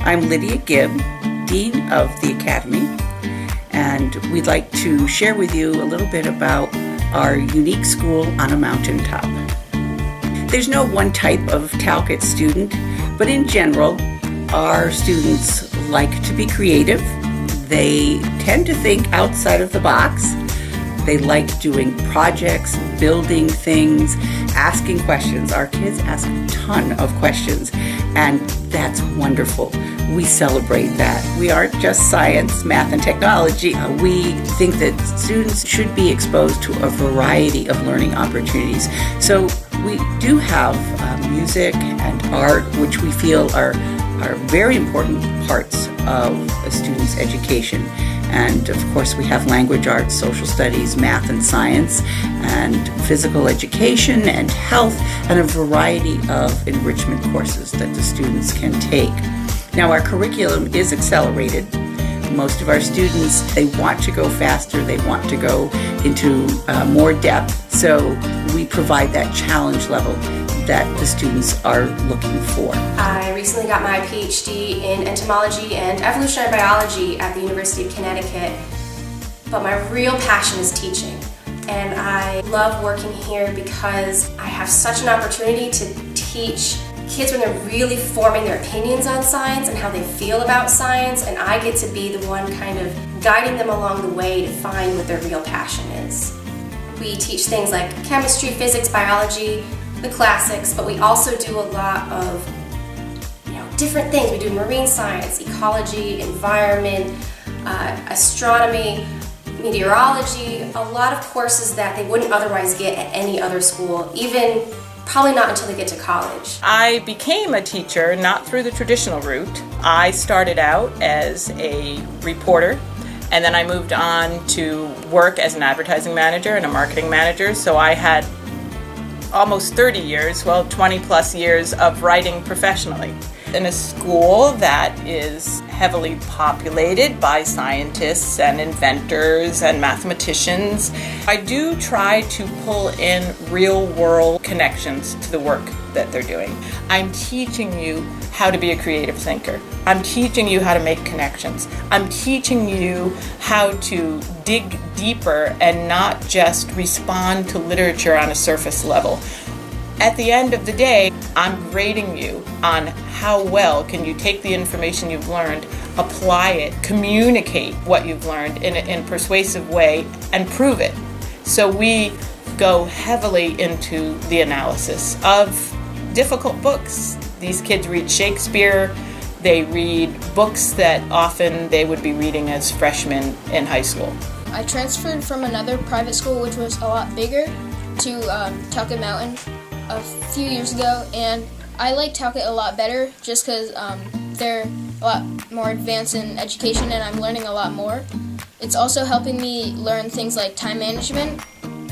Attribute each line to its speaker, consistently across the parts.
Speaker 1: I'm Lydia Gibb, Dean of the Academy, and we'd like to share with you a little bit about our unique school on a mountaintop. There's no one type of Talcott student, but in general, our students like to be creative. They tend to think outside of the box. They like doing projects, building things, asking questions. Our kids ask a ton of questions, and that's wonderful. We celebrate that. We aren't just science, math, and technology. We think that students should be exposed to a variety of learning opportunities. So we do have music and art, which we feel are very important parts of a student's education. And of course, we have language arts, social studies, math and science, and physical education and health, and a variety of enrichment courses that the students can take. Now, our curriculum is accelerated. Most of our students, they want to go faster, they want to go into more depth, so we provide that challenge level that the students are looking for.
Speaker 2: I recently got my PhD in entomology and evolutionary biology at the University of Connecticut, but my real passion is teaching. And I love working here because I have such an opportunity to teach kids when they're really forming their opinions on science and how they feel about science, and I get to be the one kind of guiding them along the way to find what their real passion is. We teach things like chemistry, physics, biology, the classics, but we also do a lot of different things. We do marine science, ecology, environment, astronomy, meteorology, a lot of courses that they wouldn't otherwise get at any other school, even probably not until they get to college.
Speaker 3: I became a teacher not through the traditional route. I started out as a reporter, and then I moved on to work as an advertising manager and a marketing manager, so I had almost 30 years, 20 plus years of writing professionally. In a school that is heavily populated by scientists and inventors and mathematicians, I do try to pull in real world connections to the work that they're doing. I'm teaching you how to be a creative thinker. I'm teaching you how to make connections. I'm teaching you how to dig deeper and not just respond to literature on a surface level. At the end of the day, I'm grading you on how well can you take the information you've learned, apply it, communicate what you've learned in a persuasive way, and prove it. So we go heavily into the analysis of difficult books. These kids read Shakespeare. They read books that often they would be reading as freshmen in high school.
Speaker 4: I transferred from another private school, which was a lot bigger, to Talcott Mountain a few years ago, and I like Talcott a lot better just because they're a lot more advanced in education and I'm learning a lot more. It's also helping me learn things like time management.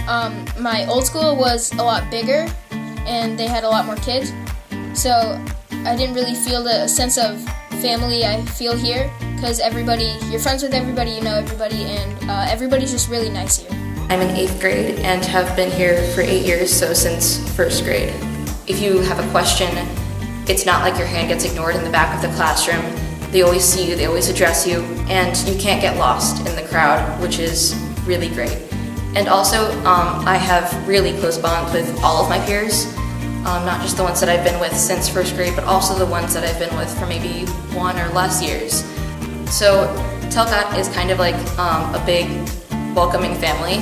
Speaker 4: My old school was a lot bigger and they had a lot more kids, so I didn't really feel the sense of family I feel here because you're friends with everybody, you know everybody, and everybody's just really nice here.
Speaker 5: I'm in 8th grade and have been here for 8 years, so since 1st grade. If you have a question, it's not like your hand gets ignored in the back of the classroom. They always see you, they always address you, and you can't get lost in the crowd, which is really great. And also, I have really close bonds with all of my peers, not just the ones that I've been with since 1st grade, but also the ones that I've been with for maybe 1 or less years. So Talcott is kind of like a big welcoming family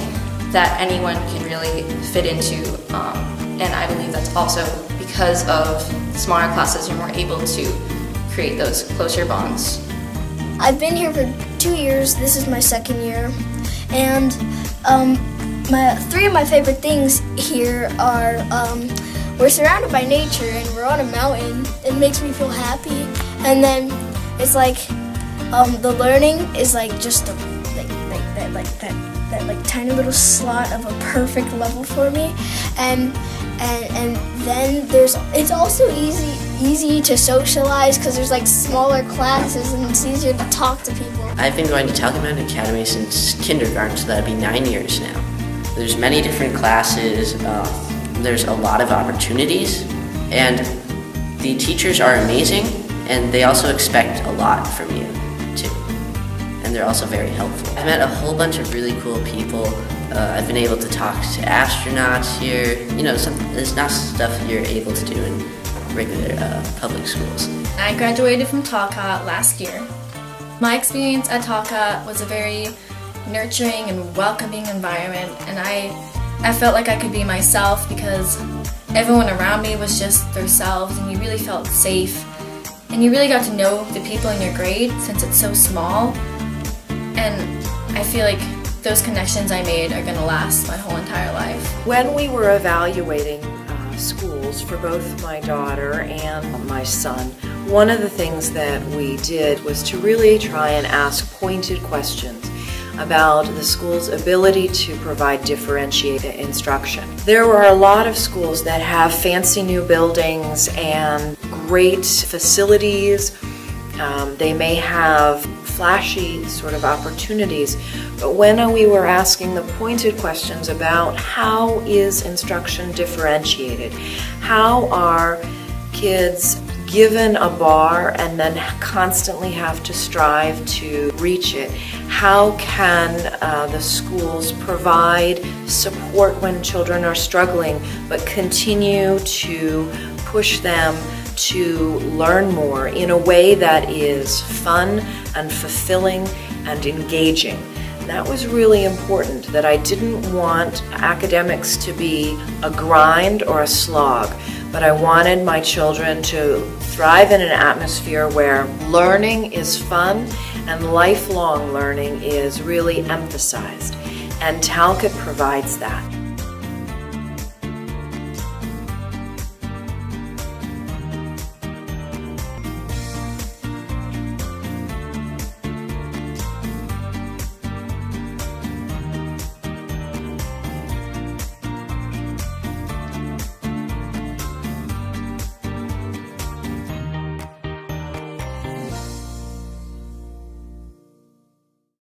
Speaker 5: that anyone can really fit into, and I believe that's also because of smaller classes you're more able to create those closer bonds.
Speaker 6: I've been here for 2 years, this is my 2nd year, and three of my favorite things here are we're surrounded by nature and we're on a mountain. It makes me feel happy, and then it's like the learning is like just that tiny little slot of a perfect level for me, and then it's also easy to socialize because there's like smaller classes and it's easier to talk to people.
Speaker 7: I've been going to Talcott Mountain Academy since kindergarten, so that'd be 9 years now. There's many different classes, there's a lot of opportunities, and the teachers are amazing, And they also expect a lot from you, too. And they're also very helpful. I've met a whole bunch of really cool people. I've been able to talk to astronauts here. You know, there's not stuff you're able to do in regular public schools.
Speaker 8: I graduated from Talcott last year. My experience at Talcott was a very nurturing and welcoming environment, and I felt like I could be myself because everyone around me was just themselves, and you really felt safe. And you really got to know the people in your grade since it's so small. And I feel like those connections I made are going to last my whole entire life.
Speaker 9: When we were evaluating schools for both my daughter and my son, one of the things that we did was to really try and ask pointed questions about the school's ability to provide differentiated instruction. There were a lot of schools that have fancy new buildings and great facilities. They may have flashy sort of opportunities, but when we were asking the pointed questions about how is instruction differentiated, how are kids given a bar and then constantly have to strive to reach it, how can the schools provide support when children are struggling but continue to push them to learn more in a way that is fun and fulfilling and engaging. That was really important, that I didn't want academics to be a grind or a slog, but I wanted my children to thrive in an atmosphere where learning is fun and lifelong learning is really emphasized. And Talcott provides that.